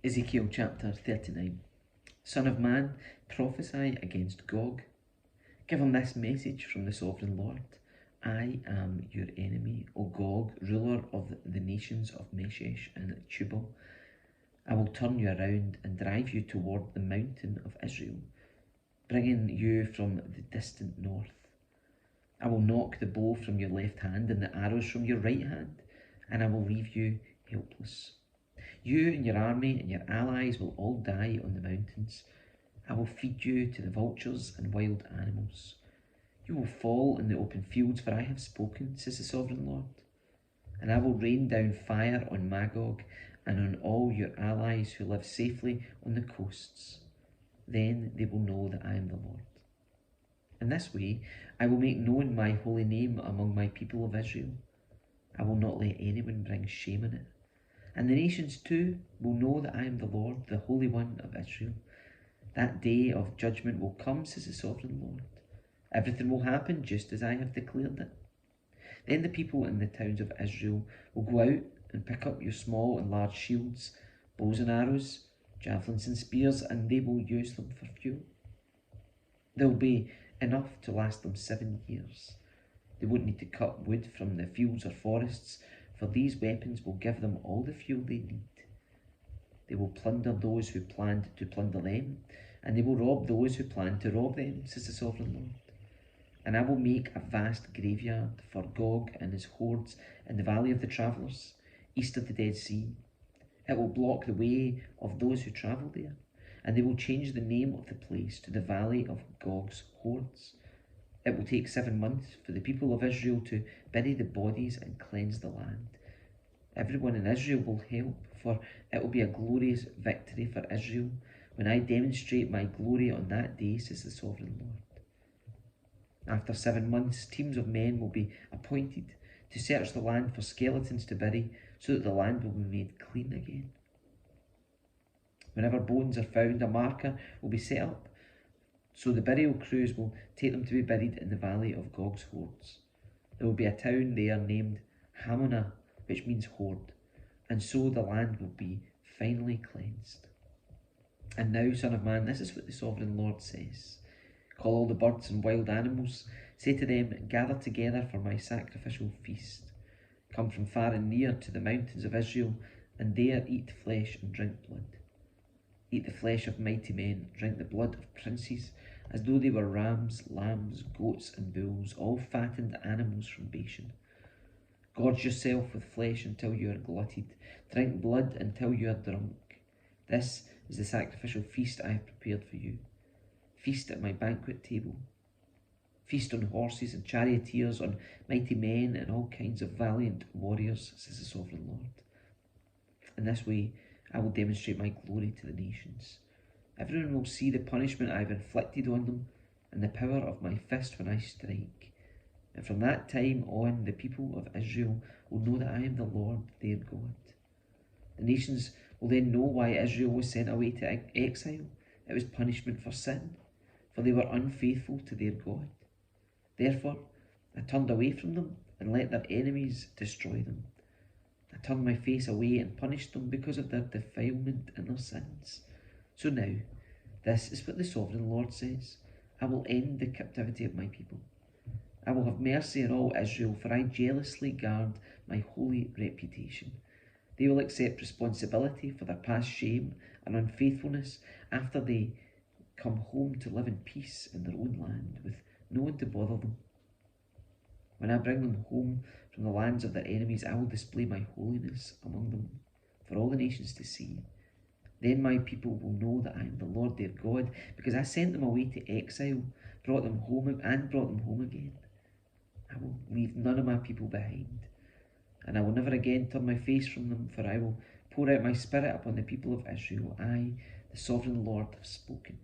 Ezekiel chapter 39. Son of man, prophesy against Gog. Give him this message from the sovereign Lord. I am your enemy, O Gog, ruler of the nations of Meshech and Tubal. I will turn you around and drive you toward the mountain of Israel, bringing you from the distant north. I will knock the bow from your left hand and the arrows from your right hand, and I will leave you helpless. You and your army and your allies will all die on the mountains. I will feed you to the vultures and wild animals. You will fall in the open fields, for I have spoken, says the sovereign Lord. And I will rain down fire on Magog and on all your allies who live safely on the coasts. Then they will know that I am the Lord. In this way I will make known my holy name among my people of Israel. I will not let anyone bring shame on it. And the nations too will know that I am the Lord, the Holy One of Israel. That day of judgment will come, says the sovereign Lord. Everything will happen just as I have declared it. Then the people in the towns of Israel will go out and pick up your small and large shields, bows and arrows, javelins and spears, and they will use them for fuel. There will be enough to last them 7 years. They won't need to cut wood from the fields or forests, for these weapons will give them all the fuel they need. They will plunder those who planned to plunder them, and they will rob those who planned to rob them, says the sovereign Lord. And I will make a vast graveyard for Gog and his hordes in the valley of the travellers, east of the Dead Sea. It will block the way of those who travel there, and they will change the name of the place to the valley of Gog's hordes. It will take 7 months for the people of Israel to bury the bodies and cleanse the land. Everyone in Israel will help, for it will be a glorious victory for Israel when I demonstrate my glory on that day, says the sovereign Lord. After 7 months, teams of men will be appointed to search the land for skeletons to bury, so that the land will be made clean again. Whenever bones are found, a marker will be set up, so the burial crews will take them to be buried in the valley of Gog's hordes. There will be a town there named Hamonah, which means horde, and so the land will be finally cleansed. And now, son of man, this is what the sovereign Lord says. Call all the birds and wild animals. Say to them, gather together for my sacrificial feast. Come from far and near to the mountains of Israel, and there eat flesh and drink blood. Eat the flesh of mighty men, drink the blood of princes, as though they were rams, lambs, goats and bulls, all fattened animals from Bashan. Gorge yourself with flesh until you are glutted. Drink blood until you are drunk. This is the sacrificial feast I have prepared for you. Feast at my banquet table. Feast on horses and charioteers, on mighty men and all kinds of valiant warriors, says the sovereign Lord. In this way I will demonstrate my glory to the nations. Everyone will see the punishment I have inflicted on them, and the power of my fist when I strike. And from that time on, the people of Israel will know that I am the Lord their God. The nations will then know why Israel was sent away to exile. It was punishment for sin, for they were unfaithful to their God. Therefore, I turned away from them and let their enemies destroy them. I turned my face away and punished them because of their defilement and their sins. So now, this is what the sovereign Lord says. I will end the captivity of my people. I will have mercy on all Israel, for I jealously guard my holy reputation. They will accept responsibility for their past shame and unfaithfulness after they come home to live in peace in their own land, with no one to bother them. When I bring them home from the lands of their enemies, I will display my holiness among them for all the nations to see. Then my people will know that I am the Lord their God, because I sent them away to exile, brought them home again. I will leave none of my people behind, and I will never again turn my face from them, for I will pour out my spirit upon the people of Israel. I, the sovereign Lord, have spoken.